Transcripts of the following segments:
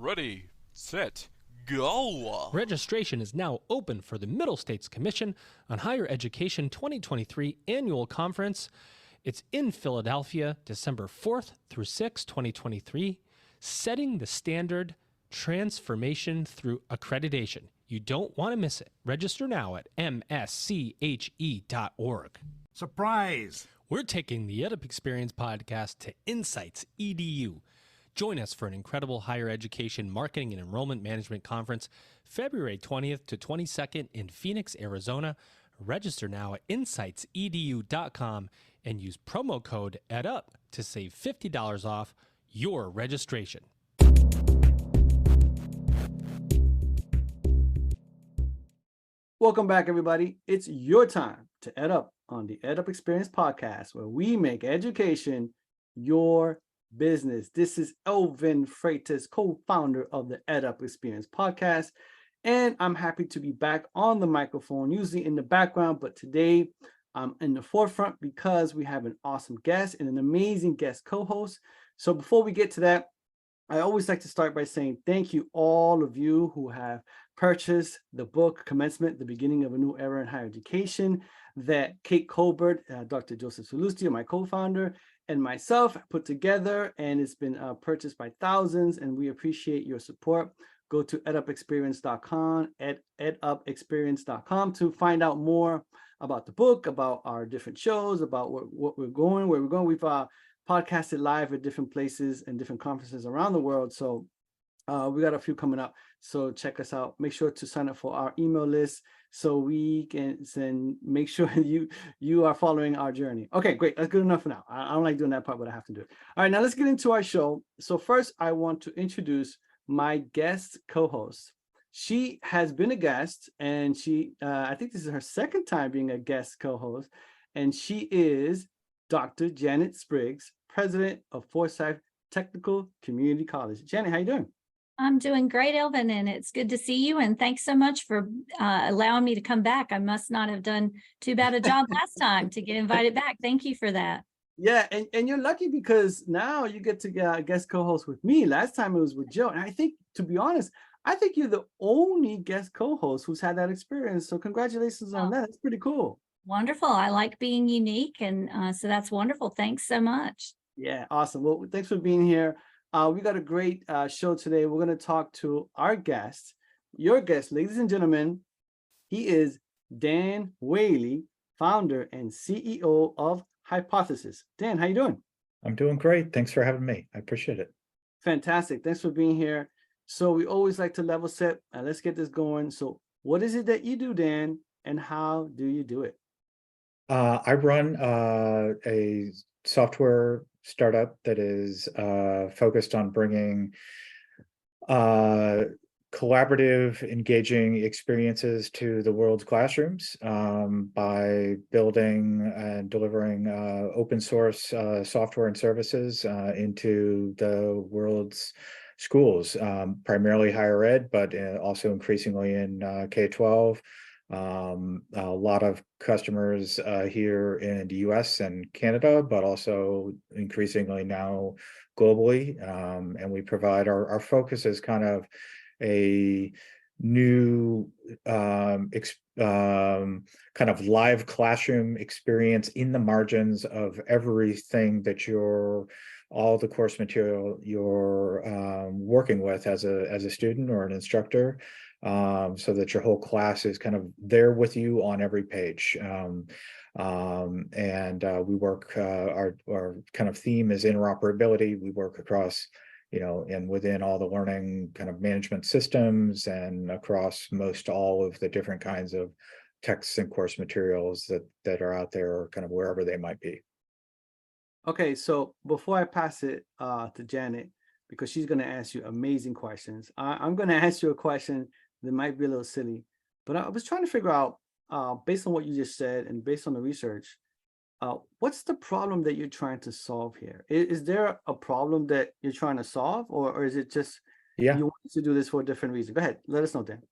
Ready, set, go! Registration is now open for the Middle States Commission on Higher Education 2023 Annual Conference. It's in Philadelphia, December 4th through 6th, 2023, Setting the Standard, Transformation Through Accreditation. You don't want to miss it. Register now at msche.org. Surprise! We're taking the EdUp Experience podcast to Insights EDU. Join us for an incredible higher education marketing and enrollment management conference, February 20th to 22nd in Phoenix, Arizona. Register now at insightsedu.com and use promo code EdUp to save $50 off your registration. Welcome back, everybody. It's your time to EdUp on the EdUp Experience podcast, where we make education your business. This is Elvin Freitas, co-founder of the EdUp Experience podcast, and I'm happy to be back on the microphone, usually in the background, but today I'm in the forefront because we have an awesome guest and an amazing guest co-host. So before we get to that, I always like to start by saying thank you all of you who have purchased the book Commencement, the Beginning of a New Era in Higher Education, that Kate Colbert, Dr. Joseph Salustio, my co-founder, and myself put together, and it's been purchased by thousands, and we appreciate your support. Go to edupexperience.com, edupexperience.com to find out more about the book, about our different shows, about where we're going. We've podcasted live at different places and different conferences around the world. So we got a few coming up. So check us out. Make sure to sign up for our email list so we can make sure you are following our journey. Okay, great. That's good enough for now. I don't like doing that part, but I have to do it. All right, now let's get into our show. So first, I want to introduce my guest co-host. She has been a guest, and I think this is her second time being a guest co-host, and she is Dr. Janet Spriggs, president of Forsyth Technical Community College. Janet, how you doing? I'm doing great, Elvin, and it's good to see you. And thanks so much for allowing me to come back. I must not have done too bad a job last time to get invited back. Thank you for that. Yeah, and you're lucky because now you get to guest co-host with me. Last time it was with Joe. And I think, to be honest, I think you're the only guest co-host who's had that experience. So congratulations on that. It's pretty cool. Wonderful. I like being unique. And so that's wonderful. Thanks so much. Yeah, awesome. Well, thanks for being here. We got a great show today. We're going to talk to our guest, your guest, ladies and gentlemen. He is Dan Whaley, founder and CEO of Hypothesis. Dan, how you doing? I'm doing great. Thanks for having me. I appreciate it. Fantastic. Thanks for being here. So we always like to level set, and let's get this going. So what is it that you do, Dan, and how do you do it? I run a software startup that is focused on bringing collaborative, engaging experiences to the world's classrooms by building and delivering open source software and services into the world's schools, primarily higher ed, but also increasingly in K-12. A lot of customers here in the US and Canada, but also increasingly now globally. And we provide our focus is kind of a new kind of live classroom experience in the margins of everything that all the course material you're working with as a student or an instructor. So that your whole class is kind of there with you on every page. We work, our kind of theme is interoperability. We work across, and within all the learning kind of management systems and across most all of the different kinds of texts and course materials that are out there, kind of wherever they might be. Okay, so before I pass it to Janet, because she's going to ask you amazing questions, I'm going to ask you a question that might be a little silly, but I was trying to figure out, based on what you just said and based on the research, what's the problem that you're trying to solve here? Is there a problem that you're trying to solve, or is it just you want to do this for a different reason? Go ahead, let us know, Dan.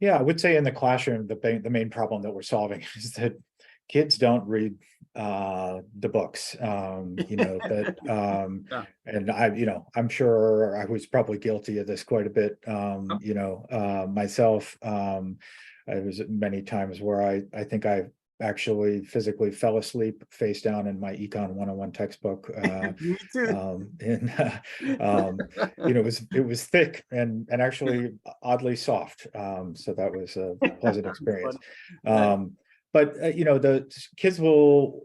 Yeah, I would say in the classroom, the main problem that we're solving is that kids don't read the books, that Yeah. and I'm sure I was probably guilty of this quite a bit, myself. There was many times where I think I actually physically fell asleep face down in my Econ 101 textbook. Me too. And it was thick and actually oddly soft. So that was a pleasant experience. But the kids will,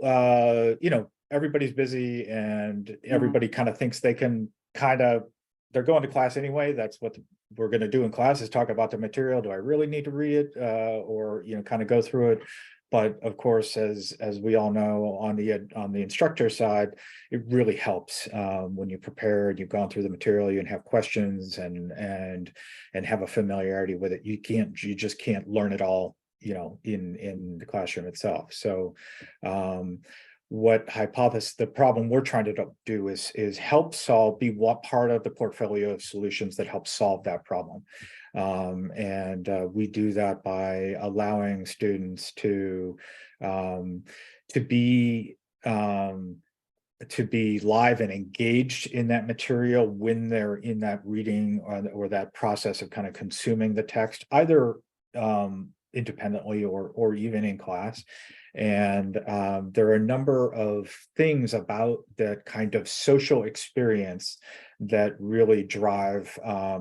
everybody's busy and everybody kind of thinks they can they're going to class anyway. That's what we're going to do in class, is talk about the material. Do I really need to read it, or kind of go through it? But of course, as we all know, on the instructor side, it really helps when you prepare and you've gone through the material, you have questions and have a familiarity with it. You just can't learn it all, in the classroom itself. So the problem we're trying to do is help be what part of the portfolio of solutions that help solve that problem. We do that by allowing students to be live and engaged in that material when they're in that reading or that process of kind of consuming the text, either independently or even in class. And there are a number of things about that kind of social experience that really drive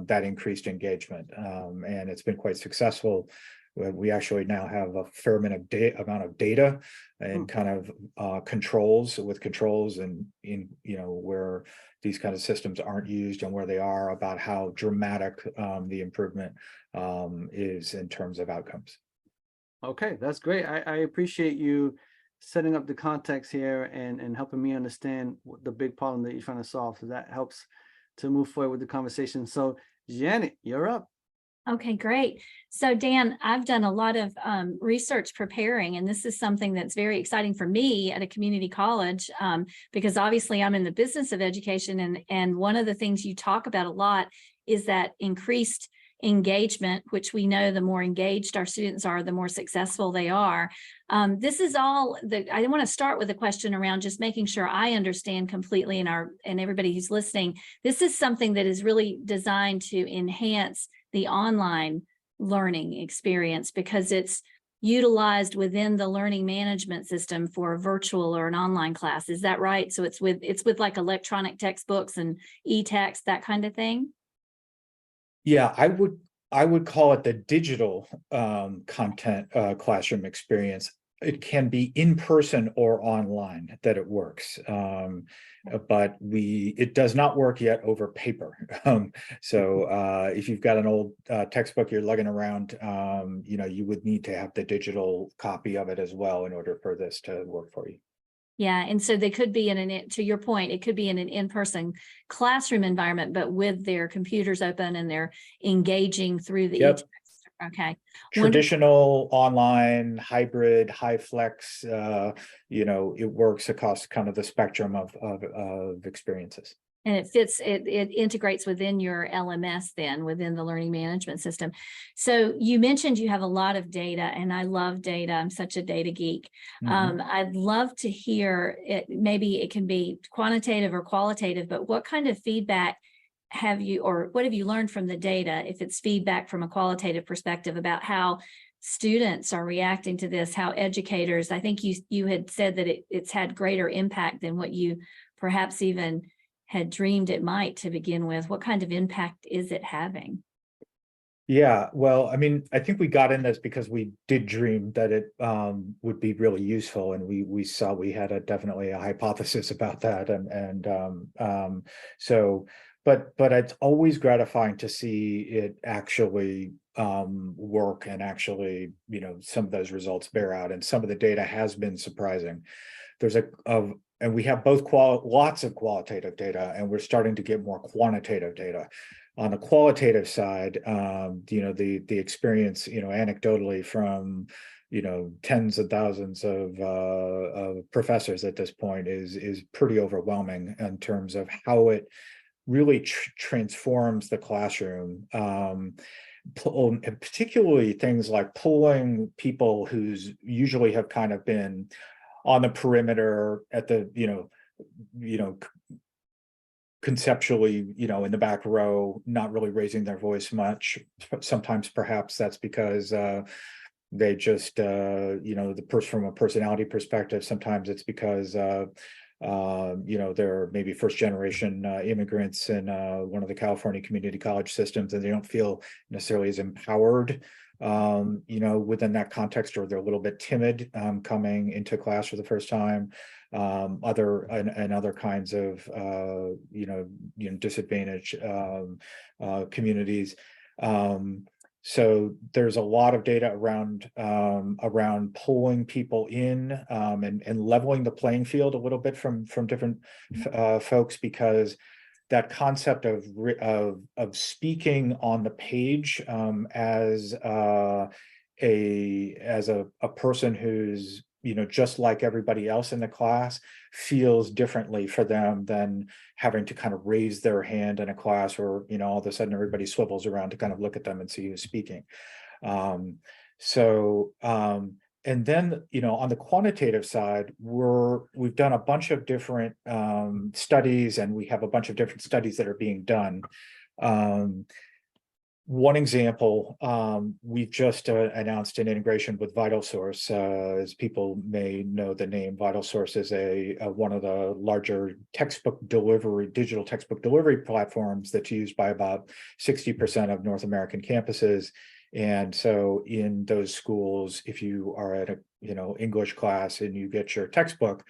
that increased engagement. And it's been quite successful. We actually now have a fair amount of data and kind of controls and where these kind of systems aren't used and where they are, about how dramatic the improvement is in terms of outcomes. Okay, that's great. I appreciate you setting up the context here and helping me understand the big problem that you're trying to solve. So that helps to move forward with the conversation. So Janet, you're up. Okay, great. So Dan, I've done a lot of research preparing, and this is something that's very exciting for me at a community college, because obviously I'm in the business of education, and one of the things you talk about a lot is that increased engagement, which we know the more engaged our students are, the more successful they are. This is all I want to start with a question around just making sure I understand completely, and everybody who's listening, this is something that is really designed to enhance the online learning experience, because it's utilized within the learning management system for a virtual or an online class. Is that right? So it's with like electronic textbooks and e-text, that kind of thing? Yeah, I would call it the digital content classroom experience. It can be in person or online that it works, but it does not work yet over paper. So if you've got an old textbook you're lugging around, you would need to have the digital copy of it as well in order for this to work for you. Yeah, and so they could be to your point, it could be in an in-person classroom environment, but with their computers open and they're engaging through the Yep. Okay. Traditional, online, hybrid, high flex, it works across kind of the spectrum of experiences. And it integrates within your LMS then, within the learning management system. So you mentioned you have a lot of data, and I love data. I'm such a data geek. I'd love to hear it. Maybe it can be quantitative or qualitative, but what kind of feedback have you, or what have you learned from the data, if it's feedback from a qualitative perspective, about how students are reacting to this, how educators, I think you had said that it's had greater impact than what you perhaps even had dreamed it might to begin with. What kind of impact is it having? Yeah, well, I mean, I think we got in this because we did dream that it would be really useful, and we saw we had definitely a hypothesis about that, but it's always gratifying to see it actually work, and actually, some of those results bear out, and some of the data has been surprising. There's and we have both lots of qualitative data, and we're starting to get more quantitative data. On the qualitative side, the experience, anecdotally from, tens of thousands of professors at this point is pretty overwhelming in terms of how it really transforms the classroom. And particularly things like pulling people who's usually have kind of been on the perimeter at the, conceptually, in the back row, not really raising their voice much. Sometimes perhaps that's because they just, from a personality perspective, sometimes it's because, they're maybe first generation immigrants in one of the California community college systems, and they don't feel necessarily as empowered, within that context, or they're a little bit timid coming into class for the first time. Other kinds of disadvantaged communities. So there's a lot of data around pulling people in and leveling the playing field a little bit from different folks, because that concept of speaking on the page as a person who's just like everybody else in the class feels differently for them than having to kind of raise their hand in a class, or all of a sudden everybody swivels around to kind of look at them and see who's speaking. And then, on the quantitative side, we've done a bunch of different studies, and we have a bunch of different studies that are being done. One example, we've just announced an integration with VitalSource. As people may know, the name VitalSource is one of the larger digital textbook delivery platforms that's used by about 60% of North American campuses. And so in those schools, if you are at a English class and you get your textbook,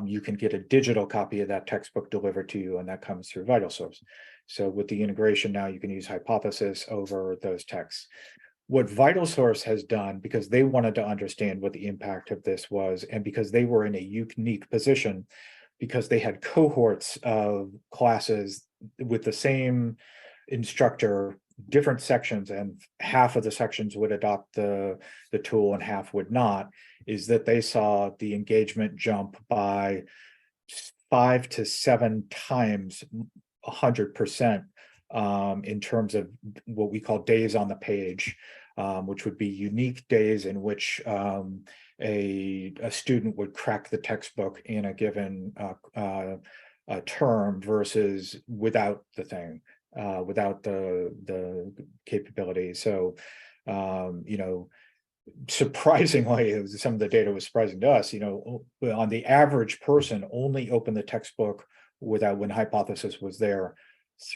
you can get a digital copy of that textbook delivered to you, and that comes through VitalSource. So with the integration now, you can use Hypothesis over those texts. What VitalSource has done, because they wanted to understand what the impact of this was, and because they were in a unique position, because they had cohorts of classes with the same instructor, different sections, and half of the sections would adopt the tool and half would not, is that they saw the engagement jump by 5 to 7 times 100% in terms of what we call days on the page, which would be unique days in which a student would crack the textbook in a given term versus without the thing. Without the capability. So, surprisingly, some of the data was surprising to us. On the average person only opened the textbook when Hypothesis was there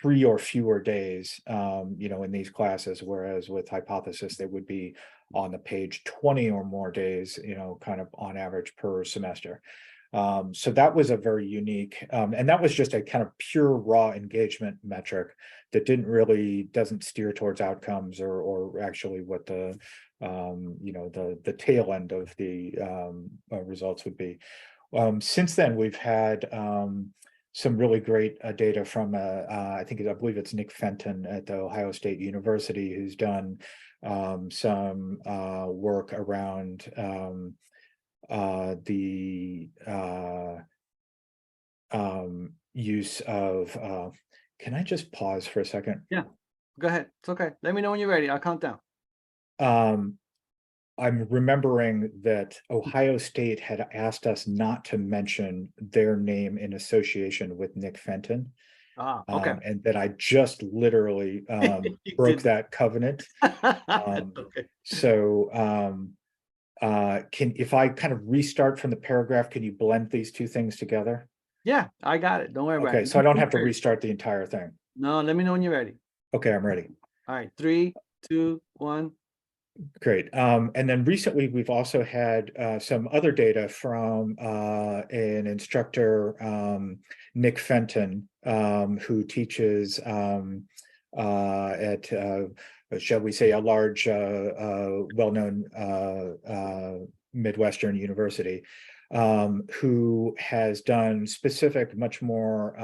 3 or fewer days, in these classes, whereas with Hypothesis, they would be on the page 20 or more days, kind of on average per semester. So that was a very unique, and that was just a kind of pure raw engagement metric that doesn't steer towards outcomes or actually what the tail end of the results would be. Since then, we've had some really great data from I believe it's Nick Fenton at the Ohio State University, who's done some work around the use of can I just pause for a second? Yeah, go ahead. It's okay. Let me know when you're ready. I'll count down. I'm remembering that Ohio State had asked us not to mention their name in association with Nick Fenton. Okay. And that I just literally broke that covenant. Okay. So if I kind of restart from the paragraph, can you blend these two things together? Yeah, I got it. Don't worry about it. Okay, so I don't have to restart the entire thing. No, let me know when you're ready. Okay, I'm ready. All right, 3, 2, 1. Great. And then recently we've also had some other data from an instructor, Nick Fenton, who teaches at, shall we say, a large, well-known Midwestern university, who has done specific, much more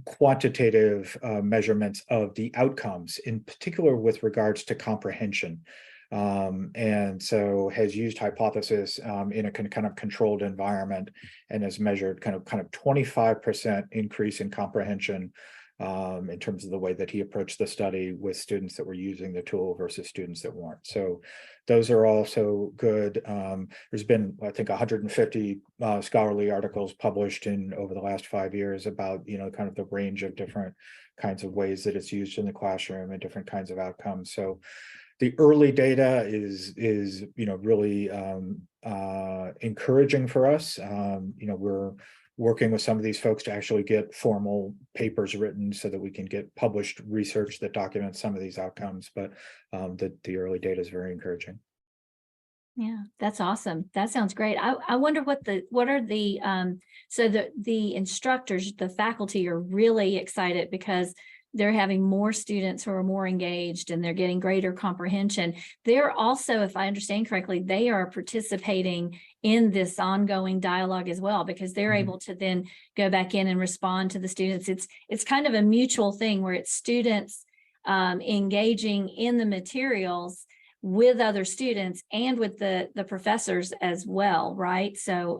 quantitative measurements of the outcomes, in particular with regards to comprehension. And so has used Hypothesis in a kind of controlled environment, and has measured kind of 25% increase in comprehension in terms of the way that he approached the study with students that were using the tool versus students that weren't. So those are also good. There's been, I think, 150 scholarly articles published in over the last 5 years about, kind of the range of different kinds of ways that it's used in the classroom and different kinds of outcomes. So the early data is really encouraging for us. We're working with some of these folks to actually get formal papers written so that we can get published research that documents some of these outcomes. But the early data is very encouraging. Yeah, that's awesome. That sounds great. I wonder what are the so the instructors, the faculty are really excited because they're having more students who are more engaged and they're getting greater comprehension. They're also, if I understand correctly, they are participating in this ongoing dialogue as well, because they're able to then go back in and respond to the students. It's kind of a mutual thing where it's students engaging in the materials with other students and with the professors as well, right? So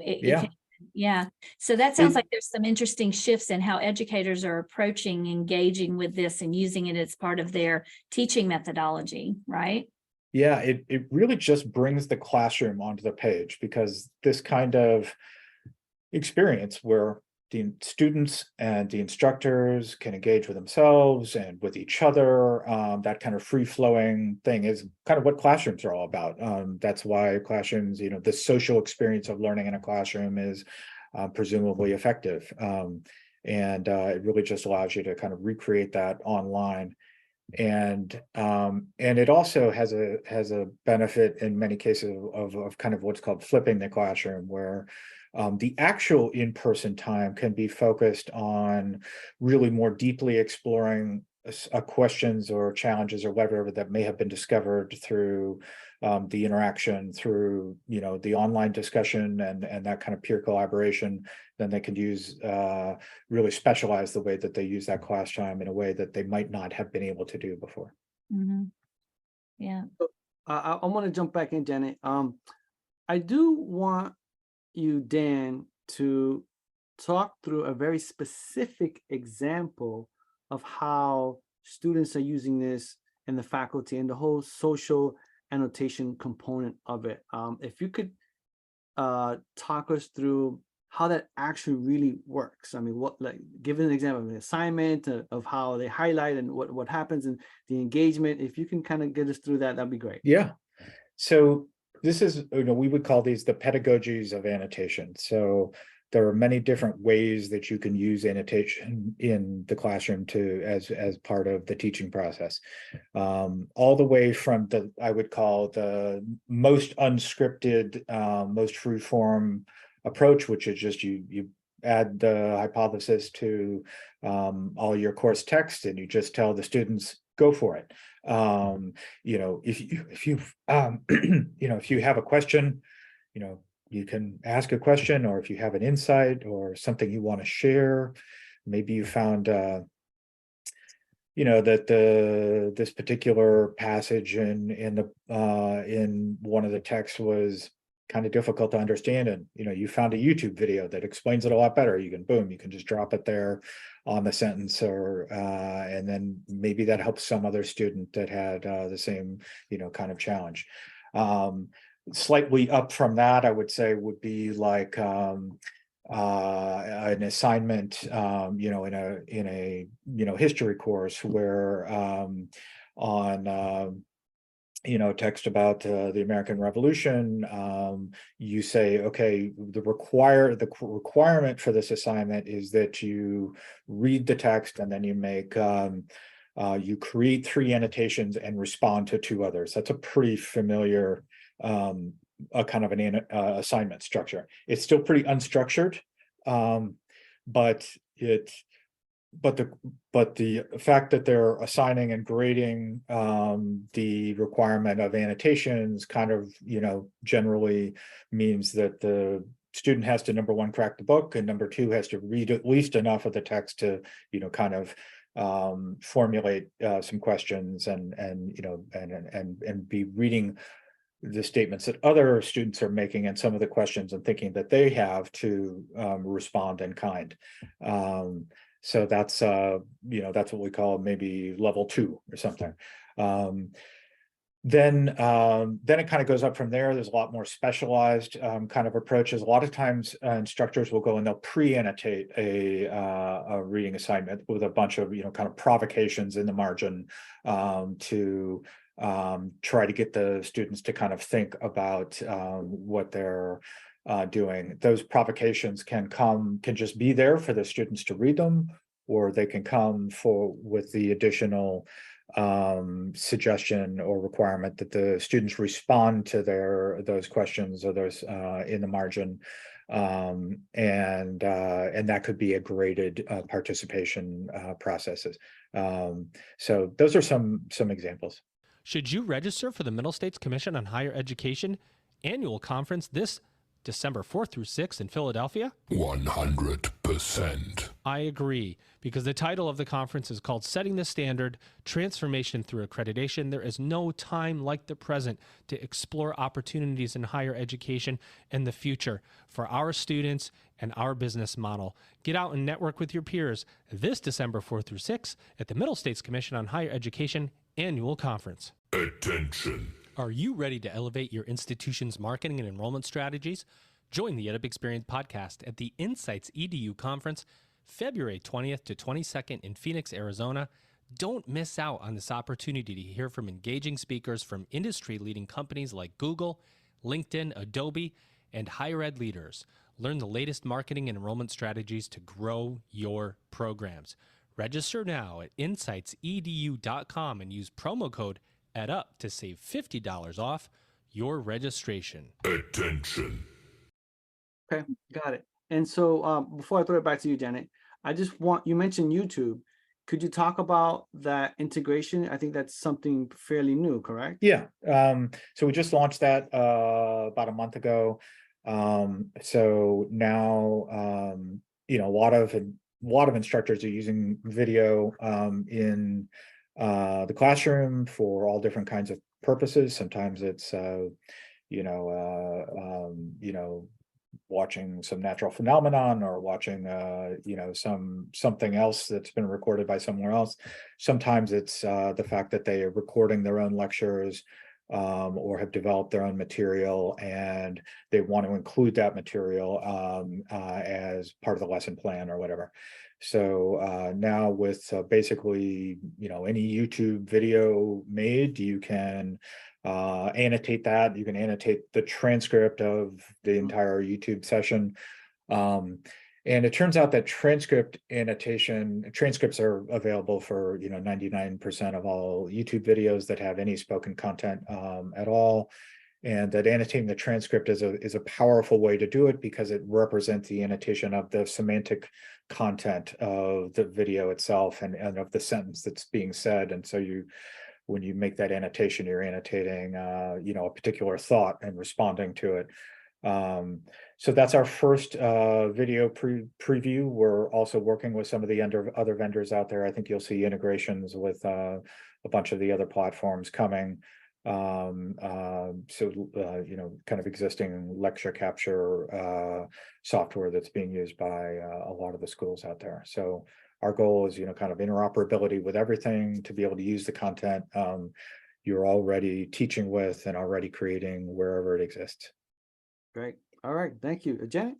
yeah. So that sounds like there's some interesting shifts in how educators are approaching engaging with this and using it as part of their teaching methodology, right? Yeah, it really just brings the classroom onto the page, because this kind of experience where the students and the instructors can engage with themselves and with each other, that kind of free-flowing thing is kind of what classrooms are all about. That's why classrooms, the social experience of learning in a classroom is presumably effective. And it really just allows you to kind of recreate that online. And it also has a benefit in many cases of kind of what's called flipping the classroom, where the actual in-person time can be focused on really more deeply exploring questions or challenges or whatever that may have been discovered through the interaction, through the online discussion and that kind of peer collaboration. Then they can use really specialize the way that they use that class time in a way that they might not have been able to do before. Yeah. I want to jump back in, Janet. I do want you, Dan, to talk through a very specific example of how students are using this and the faculty and the whole social annotation component of it. If you could talk us through how that actually really works. I mean, give an example of an assignment of how they highlight and what happens and the engagement. If you can kind of get us through that, that'd be great. Yeah. So this is, we would call these the pedagogies of annotation. So there are many different ways that you can use annotation in the classroom as part of the teaching process. All the way from I would call the most unscripted, most free form approach, which is just you add the hypothesis to all your course text and you just tell the students, go for it. If you have a question, you can ask a question, or if you have an insight or something you want to share, maybe you found that this particular passage in one of the texts was kind of difficult to understand, and you found a YouTube video that explains it a lot better. You can just drop it there on the sentence, or and then maybe that helps some other student that had the same kind of challenge. Slightly up from that, I would say, would be like an assignment, in a history course where on text about the American Revolution, you say, okay, the requirement for this assignment is that you read the text and then you make you create 3 annotations and respond to 2 others. That's a pretty familiar a kind of an assignment structure. It's still pretty unstructured, but the fact that they're assigning and grading the requirement of annotations kind of generally means that the student has to, number 1, crack the book, and number 2, has to read at least enough of the text to kind of formulate some questions and be reading the statements that other students are making and some of the questions and thinking that they have to respond in kind. So that's that's what we call maybe level 2 or something. Then it kind of goes up from there. There's a lot more specialized kind of approaches. A lot of times instructors will go and they'll pre-annotate a reading assignment with a bunch of kind of provocations in the margin to try to get the students to kind of think about what they're doing. Those provocations can just be there for the students to read them, or they can come with the additional suggestion or requirement that the students respond to those questions or those in the margin, and that could be a graded participation processes. So those are some examples. Should you register for the Middle States Commission on Higher Education annual conference this December 4th through 6th in Philadelphia? 100%. I agree, because the title of the conference is called Setting the Standard, Transformation Through Accreditation. There is no time like the present to explore opportunities in higher education and the future for our students and our business model. Get out and network with your peers this December 4th through 6th at the Middle States Commission on Higher Education annual conference. Attention. Are you ready to elevate your institution's marketing and enrollment strategies? Join the EdUp Experience podcast at the Insights EDU conference, February 20th to 22nd in Phoenix, Arizona. Don't miss out on this opportunity to hear from engaging speakers from industry-leading companies like Google, LinkedIn, Adobe, and higher ed leaders. Learn the latest marketing and enrollment strategies to grow your programs. Register now at insightsedu.com and use promo code EdUp to save $50 off your registration. Attention. Okay, got it. And so before I throw it back to you, Janet, you mentioned YouTube. Could you talk about that integration? I think that's something fairly new, correct? Yeah. So we just launched that about a month ago. So now a lot of instructors are using video in the classroom for all different kinds of purposes. Sometimes it's watching some natural phenomenon, or watching something else that's been recorded by somewhere else. Sometimes it's the fact that they are recording their own lectures or have developed their own material, and they want to include that material as part of the lesson plan or whatever. So now with basically any YouTube video made, you can annotate that. You can annotate the transcript of the entire YouTube session. And it turns out that transcripts are available for 99% of all YouTube videos that have any spoken content at all. And that annotating the transcript is a powerful way to do it, because it represents the annotation of the semantic content of the video itself and of the sentence that's being said. And so when you make that annotation, you're annotating a particular thought and responding to it. So that's our first video preview. We're also working with some of the other vendors out there. I think you'll see integrations with a bunch of the other platforms coming. Kind of existing lecture capture software that's being used by a lot of the schools out there. So our goal is, kind of interoperability with everything, to be able to use the content you're already teaching with and already creating wherever it exists. Great. All right. Thank you. Janet?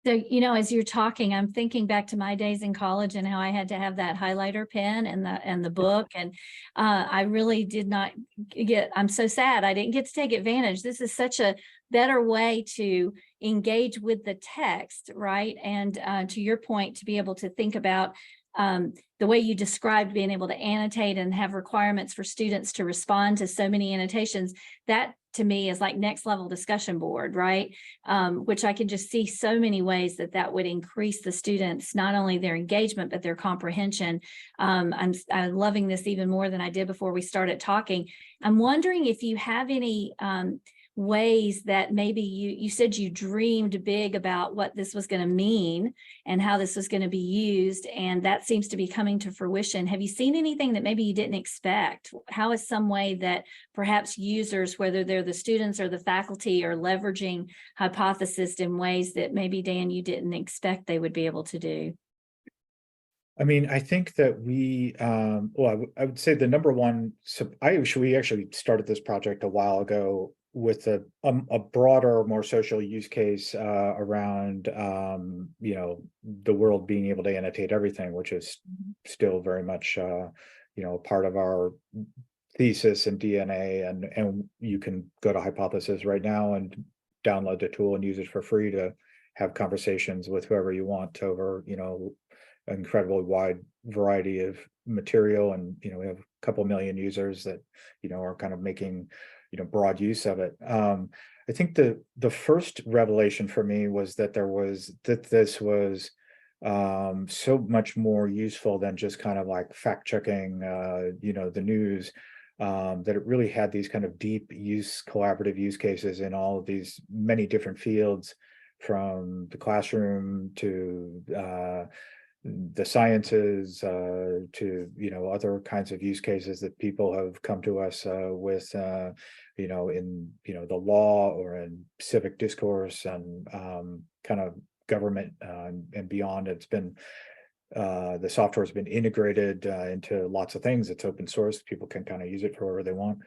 So, as you're talking, I'm thinking back to my days in college and how I had to have that highlighter pen and the book. And I really did not I'm so sad I didn't get to take advantage. This is such a better way to engage with the text, right? And to your point, to be able to think about the way you described being able to annotate and have requirements for students to respond to so many annotations, that to me is like next level discussion board, right? Which I can just see so many ways that would increase the students, not only their engagement, but their comprehension. I'm loving this even more than I did before we started talking. I'm wondering if you have any ways that maybe you said you dreamed big about what this was going to mean and how this was going to be used, and that seems to be coming to fruition. Have you seen anything that maybe you didn't expect? How is some way that perhaps users, whether they're the students or the faculty, are leveraging Hypothesis in ways that maybe, Dan, you didn't expect they would be able to do? I mean, I think that we, well, I would say the number one, so we actually started this project a while ago with a broader, more social use case around, the world being able to annotate everything, which is still very much, part of our thesis and DNA. And you can go to Hypothesis right now and download the tool and use it for free to have conversations with whoever you want over, an incredibly wide variety of material. And we have a couple million users that are kind of making broad use of it. I think the first revelation for me was that this was so much more useful than just kind of like fact checking the news. That it really had these kind of deep collaborative use cases in all of these many different fields, from the classroom to the sciences to other kinds of use cases that people have come to us with in the law or in civic discourse and kind of government and beyond. It's been the software has been integrated into lots of things. It's open source. People can kind of use it for whatever they want.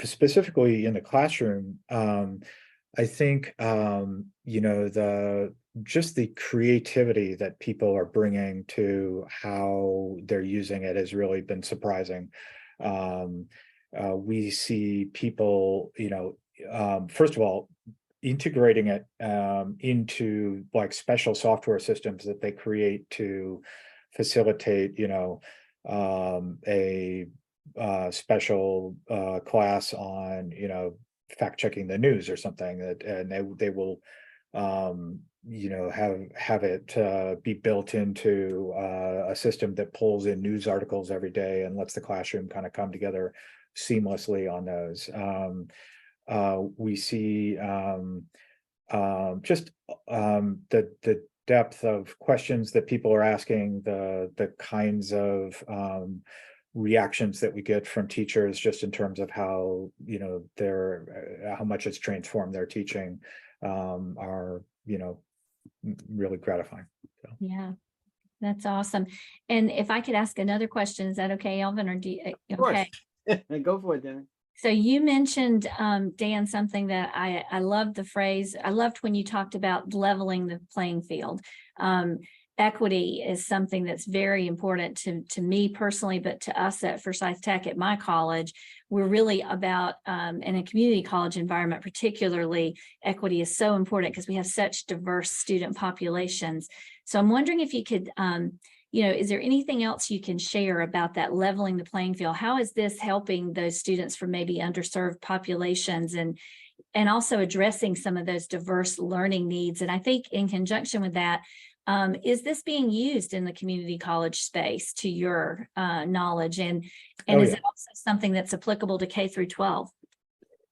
Specifically in the classroom, I think just the creativity that people are bringing to how they're using it has really been surprising. We see people, first of all, integrating it into like special software systems that they create to facilitate, a special class on, fact checking the news or something, and they will have it be built into a system that pulls in news articles every day and lets the classroom kind of come together seamlessly on those. We see just the depth of questions that people are asking, the kinds of reactions that we get from teachers, just in terms of how how much it's transformed their teaching, are really gratifying. So. Yeah, that's awesome. And if I could ask another question, is that okay, Alvin, or do you, Of course. okay? Go for it, Dan. So you mentioned, Dan, something that I loved the phrase. I loved when you talked about leveling the playing field. Equity is something that's very important to me personally, but to us at Forsyth Tech at my college, we're really about, in a community college environment particularly, equity is so important because we have such diverse student populations. So I'm wondering if you could, is there anything else you can share about that leveling the playing field? How is this helping those students from maybe underserved populations and also addressing some of those diverse learning needs? And I think in conjunction with that, is this being used in the community college space, to your knowledge? And is it also something that's applicable to K through 12?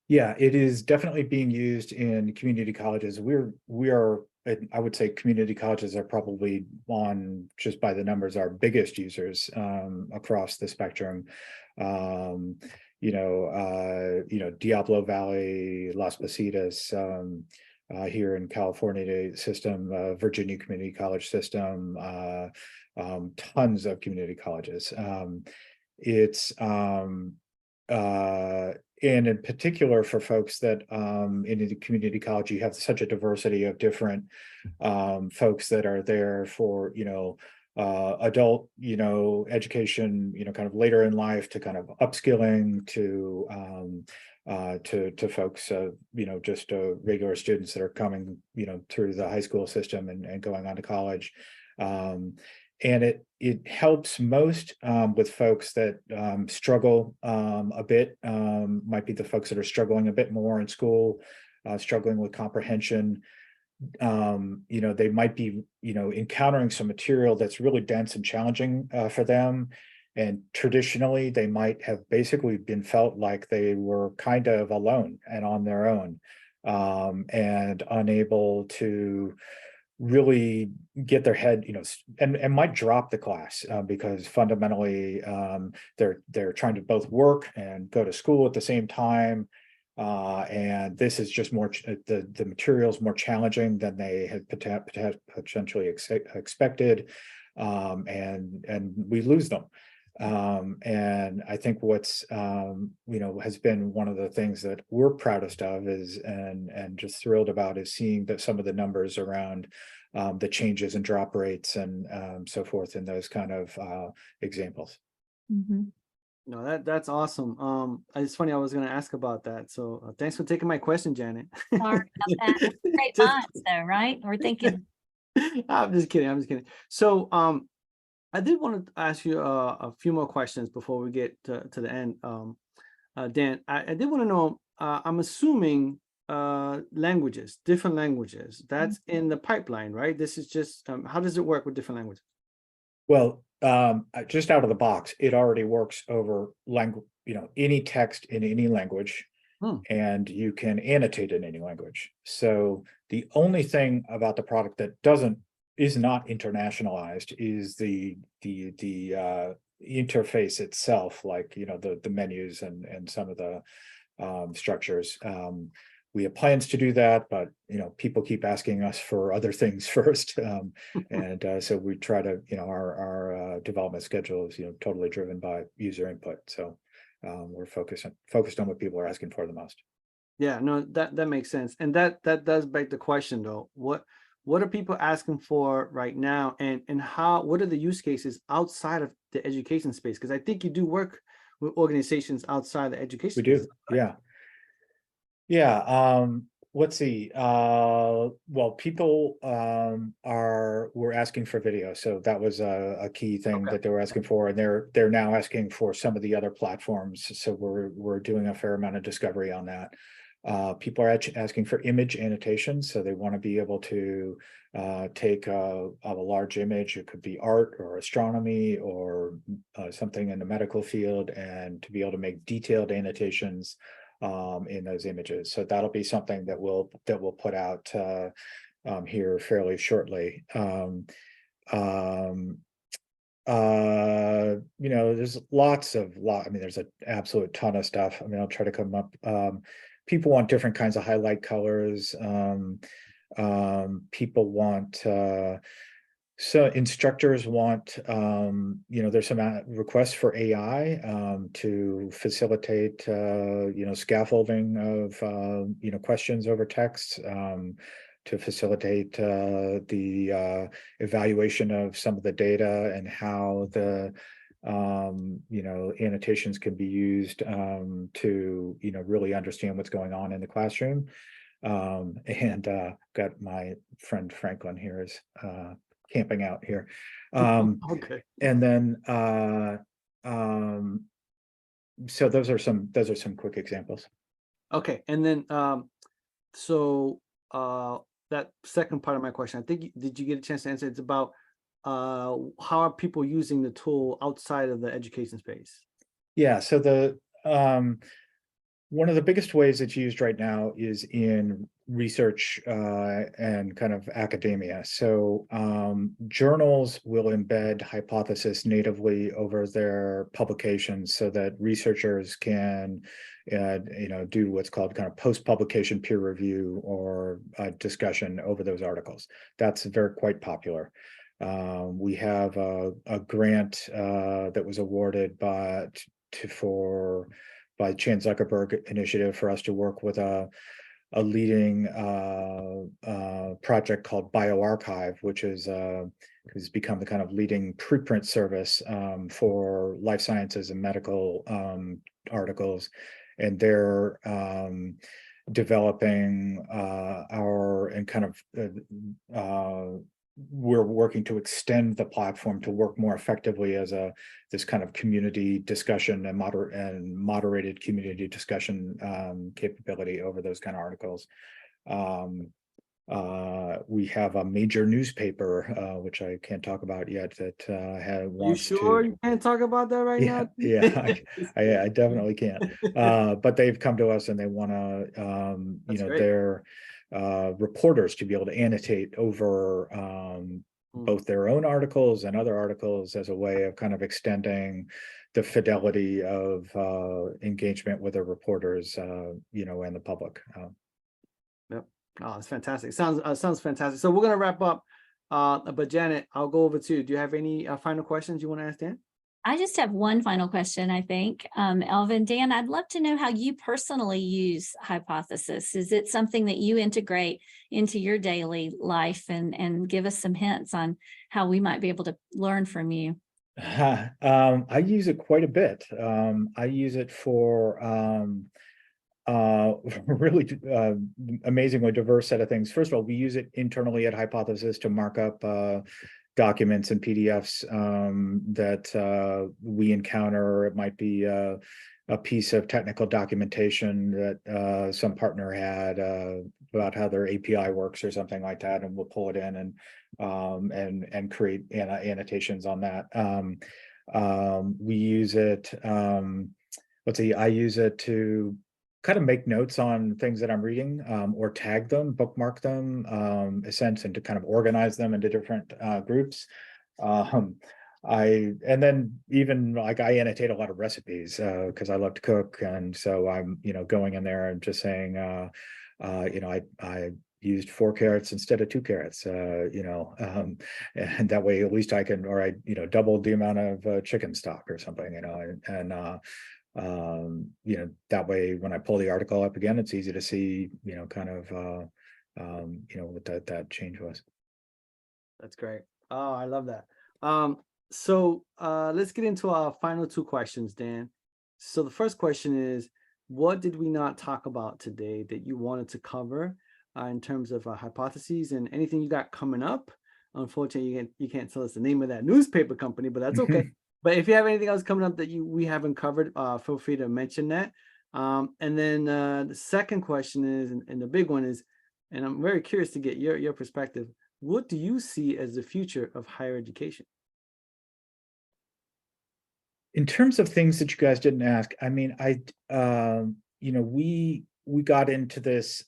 Yeah, it is definitely being used in community colleges. We are, I would say community colleges are probably, on just by the numbers, our biggest users across the spectrum. Diablo Valley, Las Positas, here in California system, Virginia Community College system, tons of community colleges. And in particular for folks that in the community college, you have such a diversity of different folks that are there for, adult, education, kind of later in life, to kind of upskilling to folks, just regular students that are coming, through the high school system and going on to college. And it helps most with folks that struggle a bit, might be the folks that are struggling a bit more in school, struggling with comprehension. They might be, encountering some material that's really dense and challenging for them. And traditionally, they might have basically been felt like they were kind of alone and on their own, and unable to really get their head, and might drop the class because fundamentally they're trying to both work and go to school at the same time. And this is just more, the material is more challenging than they had potentially expected. and we lose them. And I think what's has been one of the things that we're proudest of is and just thrilled about is seeing that some of the numbers around the changes in drop rates and so forth in those kind of examples. Mhm. No, that's awesome. It's funny, I was going to ask about that. So thanks for taking my question, Janet. Sorry about that. Great Just- minds though, right? We're thinking, I'm just kidding. I'm just kidding. So I did want to ask you a few more questions before we get to the end. Dan, I did want to know, I'm assuming languages, different languages, that's in the pipeline, right? This is just, how does it work with different languages? Well, just out of the box, it already works over language, any text in any language, and you can annotate in any language. So the only thing about the product that is not internationalized is the interface itself, like the menus and some of the structures. We have plans to do that, but people keep asking us for other things first, and so we try to our development schedule is totally driven by user input. So we're focused on what people are asking for the most. Yeah, no, that makes sense, and that does beg the question though. What are people asking for right now, and what are the use cases outside of the education space? Because I think you do work with organizations outside the education We do, space, right? yeah. Let's see. Well, people were asking for video, so that was a key thing that they were asking for, and they're now asking for some of the other platforms. So we're doing a fair amount of discovery on that. People are asking for image annotation, so they want to be able to take a large image. It could be art or astronomy or something in the medical field, and to be able to make detailed annotations in those images. So that'll be something that we'll put out here fairly shortly. There's there's an absolute ton of stuff. I'll try to come up. People want different kinds of highlight colors. People want so instructors want, there's some requests for AI to facilitate, scaffolding of, questions over text, to facilitate the evaluation of some of the data and how the, annotations can be used to, really understand what's going on in the classroom. And got my friend Franklin here is camping out here. Okay. And then so those are some quick examples. Okay, and then so that second part of my question, I think did you get a chance to answer? It's about how are people using the tool outside of the education space? Yeah, so the one of the biggest ways it's used right now is in research and kind of academia. So journals will embed hypothesis natively over their publications so that researchers can do what's called kind of post-publication peer review or discussion over those articles. That's quite popular. We have a grant that was awarded by Chan Zuckerberg initiative for us to work with a leading project called BioArchive, which has become the kind of leading preprint service for life sciences and medical articles. And they're developing we're working to extend the platform to work more effectively as this kind of community discussion and moderated community discussion capability over those kind of articles. We have a major newspaper, which I can't talk about yet, that wants You sure you can't talk about that right now? Yeah, I definitely can't. But they've come to us and they want to, their reporters to be able to annotate over both their own articles and other articles as a way of kind of extending the fidelity of engagement with their reporters, and the public. Yep. Oh, it's fantastic. Sounds fantastic. So we're gonna wrap up But Janet, I'll go over to you. Do you have any final questions you want to ask Dan? I just have one final question, I think. Elvin, Dan, I'd love to know how you personally use Hypothesis. Is it something that you integrate into your daily life, and give us some hints on how we might be able to learn from you? I use it quite a bit. I use it for really amazingly diverse set of things. First of all, we use it internally at Hypothesis to mark up documents and PDFs that we encounter. It might be a piece of technical documentation that some partner had about how their API works or something like that, and we'll pull it in and create annotations on that. We use it. Let's see. I use it to kind of make notes on things that I'm reading, or tag them, bookmark them, a sense, and to kind of organize them into different groups. And then even like I annotate a lot of recipes because I love to cook, and so I'm going in there and just saying I used 4 carrots instead of 2 carrots, and that way at least I can, or I doubled the amount of chicken stock or something, that way when I pull the article up again, it's easy to see kind of what that change was. That's great. Oh, I love that. So let's get into our final 2 questions, Dan. So the first question is, what did we not talk about today that you wanted to cover in terms of hypotheses, and anything you got coming up? Unfortunately, you can't tell us the name of that newspaper company, but that's okay. But if you have anything else coming up that we haven't covered, feel free to mention that. And then the second question is, and the big one is, and I'm very curious to get your perspective, what do you see as the future of higher education? In terms of things that you guys didn't ask, I mean, we got into this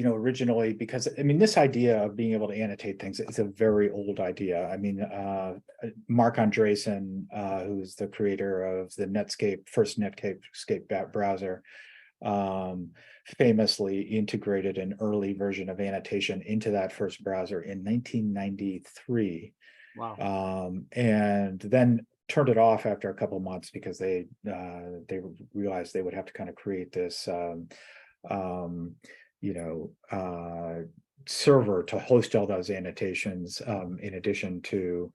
originally because this idea of being able to annotate things is a very old idea. Mark Andreessen, who's the creator of the first Netscape browser, famously integrated an early version of annotation into that first browser in 1993. Wow. And then turned it off after a couple of months because they realized they would have to kind of create this server to host all those annotations, in addition to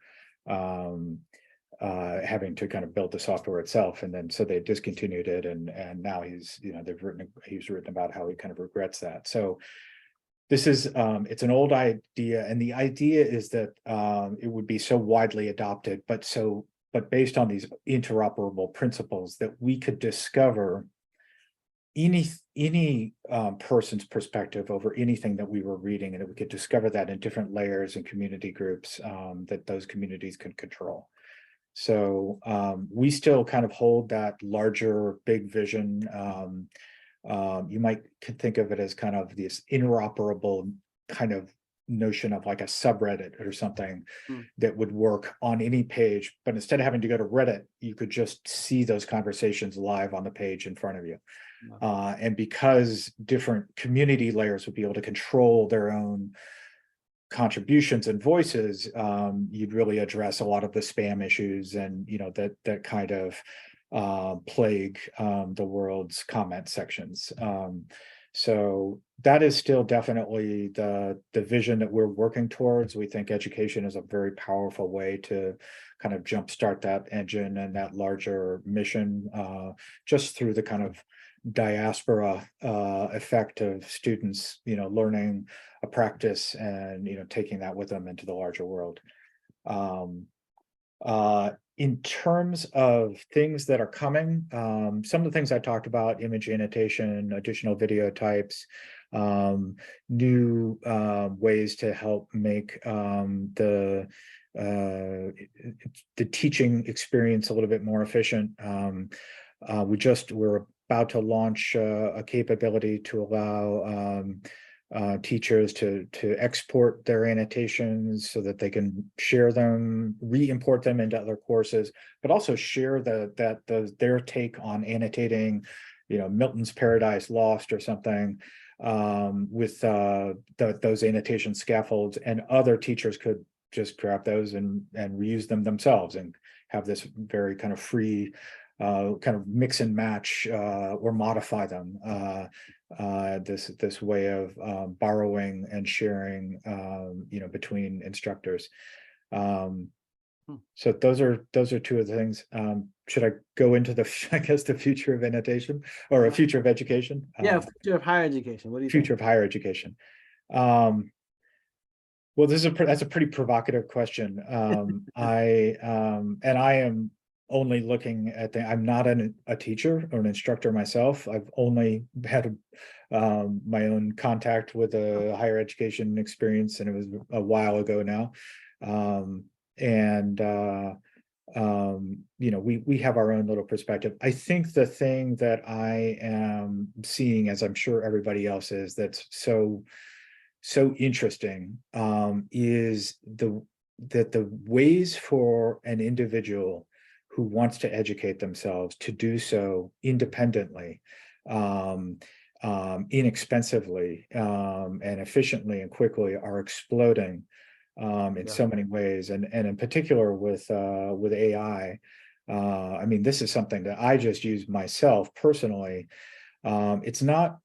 having to kind of build the software itself. And then so they discontinued it, and now he's written about how he kind of regrets that. So this is it's an old idea, and the idea is that it would be so widely adopted, but based on these interoperable principles that we could discover any person's perspective over anything that we were reading, and that we could discover that in different layers and community groups that those communities can control. So we still kind of hold that larger big vision. You might think of it as kind of this interoperable kind of notion of like a subreddit or something that would work on any page, but instead of having to go to Reddit, you could just see those conversations live on the page in front of you. And because different community layers would be able to control their own contributions and voices, you'd really address a lot of the spam issues and that kind of plague the world's comment sections. So that is still definitely the vision that we're working towards. We think education is a very powerful way to kind of jumpstart that engine and that larger mission, just through the kind of diaspora effect of students, learning a practice and taking that with them into the larger world. In terms of things that are coming, some of the things I talked about: image annotation, additional video types, new ways to help make the teaching experience a little bit more efficient. We're about to launch a capability to allow teachers to export their annotations so that they can share them, re-import them into other courses, but also share their take on annotating, Milton's Paradise Lost or something, with those annotation scaffolds, and other teachers could just grab those and reuse them themselves and have this very kind of free kind of mix and match or modify them. This way of borrowing and sharing, between instructors. So those are two of the things. Should I go into I guess the future of annotation or a future of education? Yeah, future of higher education. What do you think? Future of higher education. Well, that's a pretty provocative question. I am only looking at I'm not a teacher or an instructor myself. I've only had my own contact with a higher education experience, and it was a while ago now. We have our own little perspective. I think the thing that I am seeing, as I'm sure everybody else is, that's so interesting, is that the ways for an individual who wants to educate themselves to do so independently, inexpensively, and efficiently and quickly are exploding in so many ways, and in particular with AI. I mean, this is something that I just use myself personally. It's not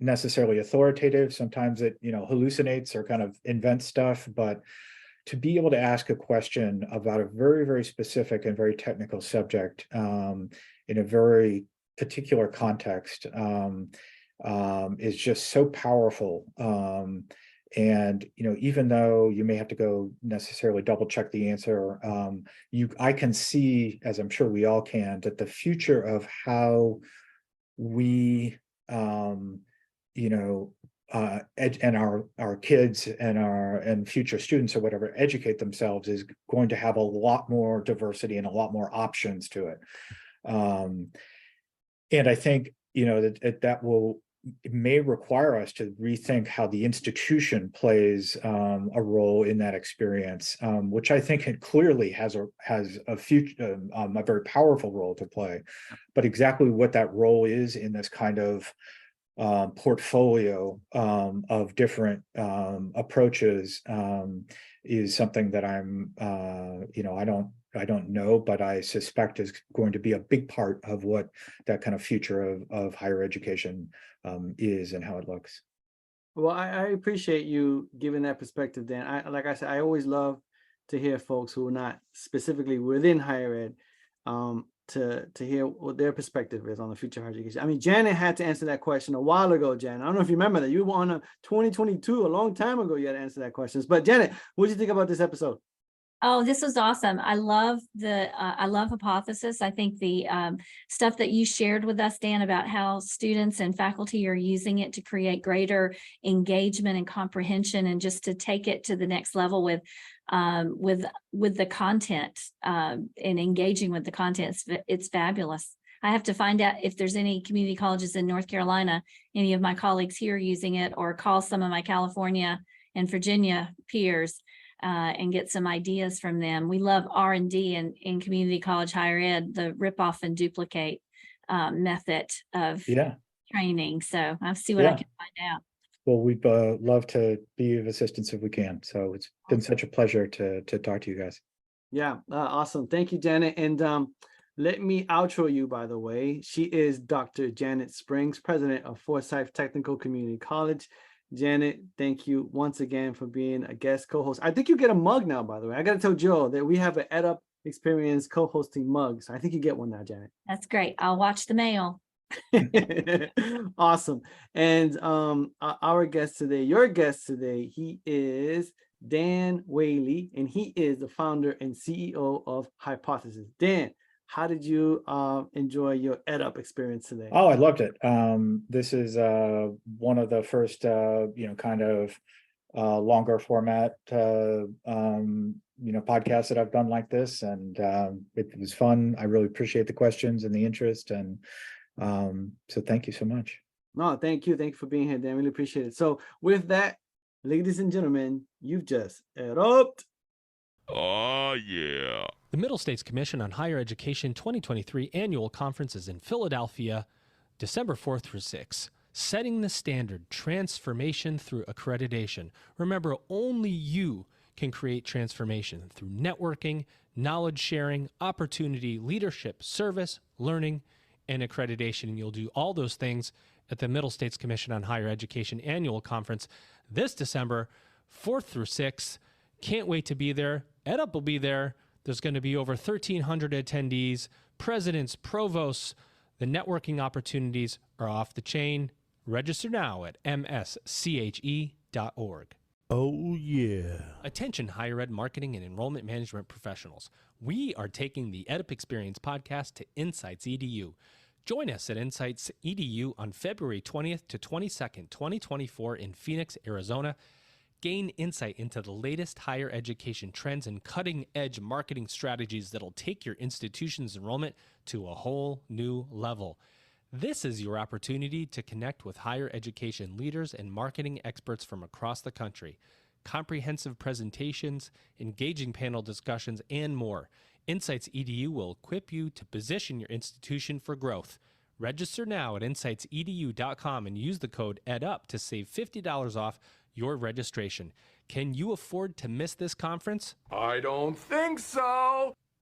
necessarily authoritative. Sometimes it hallucinates or kind of invents stuff, but to be able to ask a question about a very, very specific and very technical subject in a very particular context is just so powerful. And even though you may have to go necessarily double check the answer, I can see, as I'm sure we all can, that the future of how we and our kids and future students or whatever educate themselves is going to have a lot more diversity and a lot more options to it. And I think it may require us to rethink how the institution plays a role in that experience, which I think it clearly has a future, a very powerful role to play. But exactly what that role is in this kind of portfolio of different approaches is something that I don't know, but I suspect is going to be a big part of what that kind of future of higher education is and how it looks. Well, I appreciate you giving that perspective, Dan. Like I said, I always love to hear folks who are not specifically within higher ed to hear what their perspective is on the future of higher education. I mean, Janet had to answer that question a while ago, Janet. I don't know if you remember that. You were on a 2022, a long time ago, you had to answer that question. But Janet, what did you think about this episode? Oh, this was awesome. I love Hypothesis. I think the stuff that you shared with us, Dan, about how students and faculty are using it to create greater engagement and comprehension, and just to take it to the next level with the content and engaging with the content. It's fabulous. I have to find out if there's any community colleges in North Carolina, any of my colleagues here using it, or call some of my California and Virginia peers and get some ideas from them. We love R&D in community college higher ed, the rip off and duplicate method of training. So I'll see what I can find out. Well, we'd love to be of assistance if we can. So it's been such a pleasure to talk to you guys. Yeah, awesome. Thank you, Janet. And let me outro you, by the way. She is Dr. Janet Springs, president of Forsyth Technical Community College. Janet, thank you once again for being a guest co-host. I think you get a mug now, by the way. I got to tell Joe that we have an EdUp Experience co-hosting mug. So I think you get one now, Janet. That's great. I'll watch the mail. Awesome. And our guest today, your guest today, he is Dan Whaley, and he is the founder and CEO of Hypothesis. Dan, how did you enjoy your EdUp experience today? Oh, I loved it. This is one of the first, kind of longer format, podcasts that I've done like this, and it was fun. I really appreciate the questions and the interest, and so thank you so much. No, thank you. Thank you for being here, Dan. Really appreciate it. So with that, ladies and gentlemen, you've just EdUp'd. Oh, yeah. The Middle States Commission on Higher Education 2023 Annual Conference is in Philadelphia, December 4th through 6th. Setting the standard, transformation through accreditation. Remember, only you can create transformation through networking, knowledge sharing, opportunity, leadership, service, learning, and accreditation. And you'll do all those things at the Middle States Commission on Higher Education Annual Conference this December, 4th through 6th. Can't wait to be there. EdUp will be there. There's going to be over 1,300 attendees, presidents, provosts. The networking opportunities are off the chain. Register now at msche.org. Oh, yeah. Attention higher ed marketing and enrollment management professionals. We are taking the EdUp Experience podcast to Insights EDU. Join us at Insights EDU on February 20th to 22nd, 2024 in Phoenix, Arizona. Gain insight into the latest higher education trends and cutting-edge marketing strategies that'll take your institution's enrollment to a whole new level. This is your opportunity to connect with higher education leaders and marketing experts from across the country. Comprehensive presentations, engaging panel discussions, and more. Insights EDU will equip you to position your institution for growth. Register now at insightsedu.com and use the code EDUP to save $50 off your registration. Can you afford to miss this conference? I don't think so.